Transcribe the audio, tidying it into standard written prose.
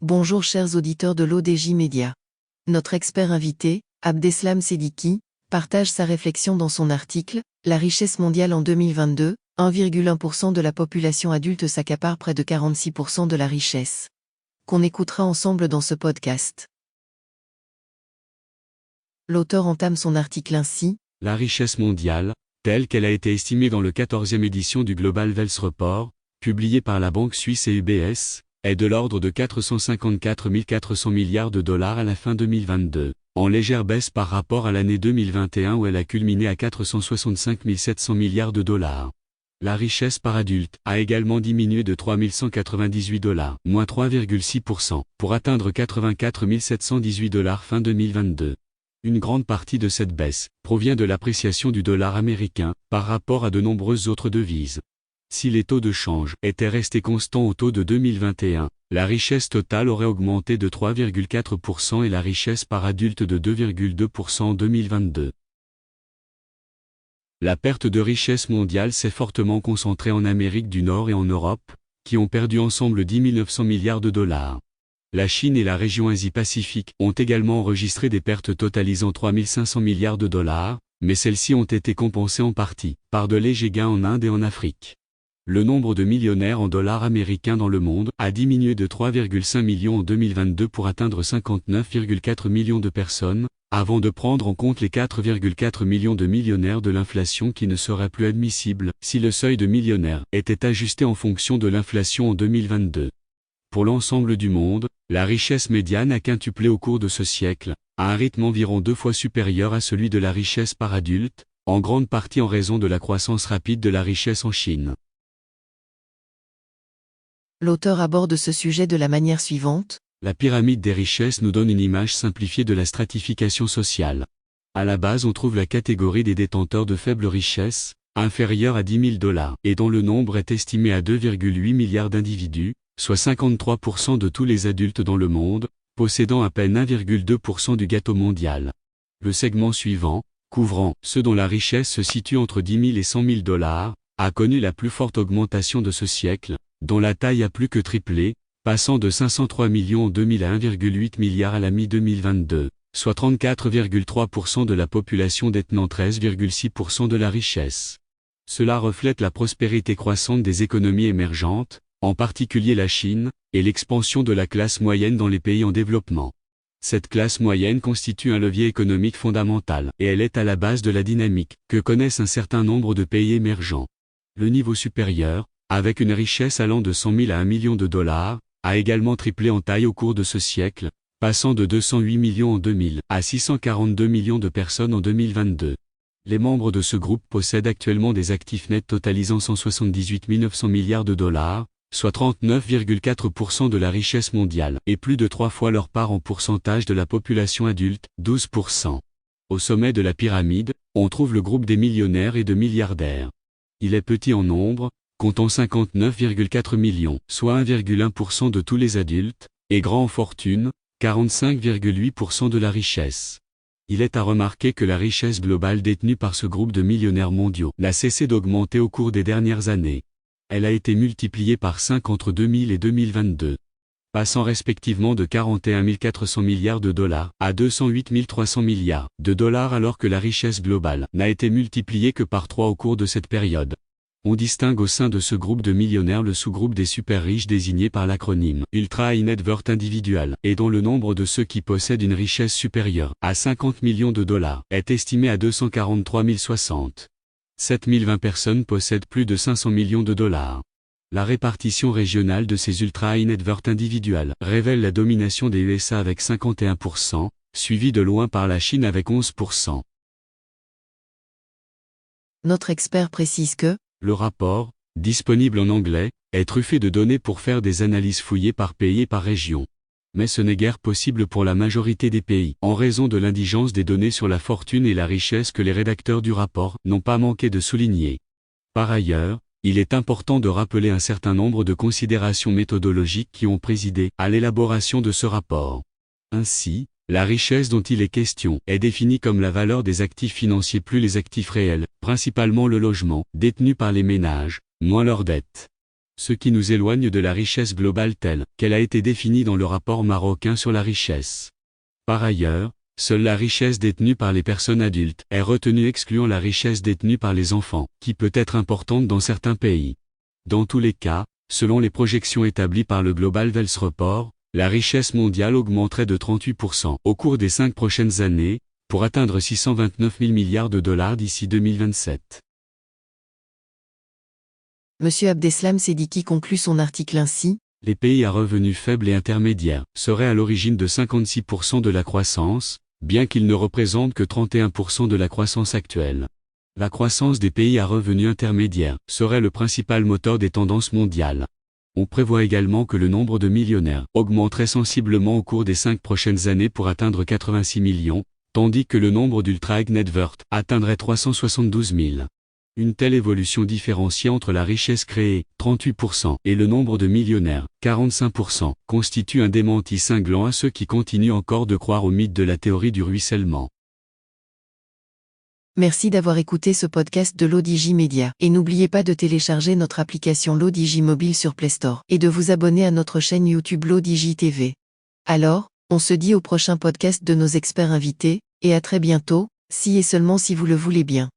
Bonjour chers auditeurs de l'ODJ Média. Notre expert invité, Abdeslam Sediki, partage sa réflexion dans son article « La richesse mondiale en 2022, 1,1% de la population adulte s'accapare près de 46% de la richesse », qu'on écoutera ensemble dans ce podcast. L'auteur entame son article ainsi. La richesse mondiale, telle qu'elle a été estimée dans le 14e édition du Global Wealth Report, publié par la banque suisse et UBS, est de l'ordre de 454 400 milliards de dollars à la fin 2022, en légère baisse par rapport à l'année 2021 où elle a culminé à 465 700 milliards de dollars. La richesse par adulte a également diminué de 3 198 dollars, moins 3,6%, pour atteindre 84 718 dollars fin 2022. Une grande partie de cette baisse provient de l'appréciation du dollar américain par rapport à de nombreuses autres devises. Si les taux de change étaient restés constants au taux de 2021, la richesse totale aurait augmenté de 3,4% et la richesse par adulte de 2,2% en 2022. La perte de richesse mondiale s'est fortement concentrée en Amérique du Nord et en Europe, qui ont perdu ensemble 10 900 milliards de dollars. La Chine et la région Asie-Pacifique ont également enregistré des pertes totalisant 3 500 milliards de dollars, mais celles-ci ont été compensées en partie par de légers gains en Inde et en Afrique. Le nombre de millionnaires en dollars américains dans le monde a diminué de 3,5 millions en 2022 pour atteindre 59,4 millions de personnes, avant de prendre en compte les 4,4 millions de millionnaires de l'inflation qui ne seraient plus admissibles si le seuil de millionnaires était ajusté en fonction de l'inflation en 2022. Pour l'ensemble du monde, la richesse médiane a quintuplé au cours de ce siècle, à un rythme environ 2 fois supérieur à celui de la richesse par adulte, en grande partie en raison de la croissance rapide de la richesse en Chine. L'auteur aborde ce sujet de la manière suivante. La pyramide des richesses nous donne une image simplifiée de la stratification sociale. À la base, on trouve la catégorie des détenteurs de faibles richesses, inférieures à 10 000 dollars, et dont le nombre est estimé à 2,8 milliards d'individus, soit 53% de tous les adultes dans le monde, possédant à peine 1,2% du gâteau mondial. Le segment suivant, couvrant ceux dont la richesse se situe entre 10 000 et 100 000 dollars, a connu la plus forte augmentation de ce siècle, dont la taille a plus que triplé, passant de 503 millions en 2000 à 1,8 milliard à la mi-2022, soit 34,3% de la population détenant 13,6% de la richesse. Cela reflète la prospérité croissante des économies émergentes, en particulier la Chine, et l'expansion de la classe moyenne dans les pays en développement. Cette classe moyenne constitue un levier économique fondamental, et elle est à la base de la dynamique que connaissent un certain nombre de pays émergents. Le niveau supérieur, avec une richesse allant de 100 000 à 1 million de dollars, a également triplé en taille au cours de ce siècle, passant de 208 millions en 2000 à 642 millions de personnes en 2022. Les membres de ce groupe possèdent actuellement des actifs nets totalisant 178 900 milliards de dollars, soit 39,4% de la richesse mondiale, et plus de 3 fois leur part en pourcentage de la population adulte, 12%. Au sommet de la pyramide, on trouve le groupe des millionnaires et de milliardaires. Il est petit en nombre, comptant 59,4 millions, soit 1,1% de tous les adultes, et grand en fortune, 45,8% de la richesse. Il est à remarquer que la richesse globale détenue par ce groupe de millionnaires mondiaux n'a cessé d'augmenter au cours des dernières années. Elle a été multipliée par 5 entre 2000 et 2022, passant respectivement de 41 400 milliards de dollars à 208 300 milliards de dollars alors que la richesse globale n'a été multipliée que par 3 au cours de cette période. On distingue au sein de ce groupe de millionnaires le sous-groupe des super riches désigné par l'acronyme Ultra High Net Worth Individual et dont le nombre de ceux qui possèdent une richesse supérieure à 50 millions de dollars est estimé à 243 060. 7020 personnes possèdent plus de 500 millions de dollars. La répartition régionale de ces Ultra High Net Worth individuels révèle la domination des USA avec 51%, suivi de loin par la Chine avec 11%. Notre expert précise que le rapport, disponible en anglais, est truffé de données pour faire des analyses fouillées par pays et par région. Mais ce n'est guère possible pour la majorité des pays, en raison de l'indigence des données sur la fortune et la richesse que les rédacteurs du rapport n'ont pas manqué de souligner. Par ailleurs, il est important de rappeler un certain nombre de considérations méthodologiques qui ont présidé à l'élaboration de ce rapport. Ainsi, la richesse dont il est question est définie comme la valeur des actifs financiers plus les actifs réels, principalement le logement, détenu par les ménages, moins leurs dettes. ce qui nous éloigne de la richesse globale telle qu'elle a été définie dans le rapport marocain sur la richesse. Par ailleurs, seule la richesse détenue par les personnes adultes est retenue excluant la richesse détenue par les enfants, qui peut être importante dans certains pays. Dans tous les cas, selon les projections établies par le Global Wealth Report, la richesse mondiale augmenterait de 38% au cours des 5 prochaines années, pour atteindre 629 000 milliards de dollars d'ici 2027. Monsieur Abdeslam Sediki conclut son article ainsi. Les pays à revenus faibles et intermédiaires seraient à l'origine de 56% de la croissance, bien qu'ils ne représentent que 31% de la croissance actuelle. La croissance des pays à revenus intermédiaires serait le principal moteur des tendances mondiales. On prévoit également que le nombre de millionnaires augmenterait sensiblement au cours des 5 prochaines années pour atteindre 86 millions, tandis que le nombre d'ultra high net worth atteindrait 372 000. Une telle évolution différenciée entre la richesse créée, 38%, et le nombre de millionnaires, 45%, constitue un démenti cinglant à ceux qui continuent encore de croire au mythe de la théorie du ruissellement. Merci d'avoir écouté ce podcast de l'ODJ Media. Et n'oubliez pas de télécharger notre application l'ODJ Mobile sur Play Store et de vous abonner à notre chaîne YouTube l'ODJ TV. Alors, on se dit au prochain podcast de nos experts invités, et à très bientôt, si et seulement si vous le voulez bien.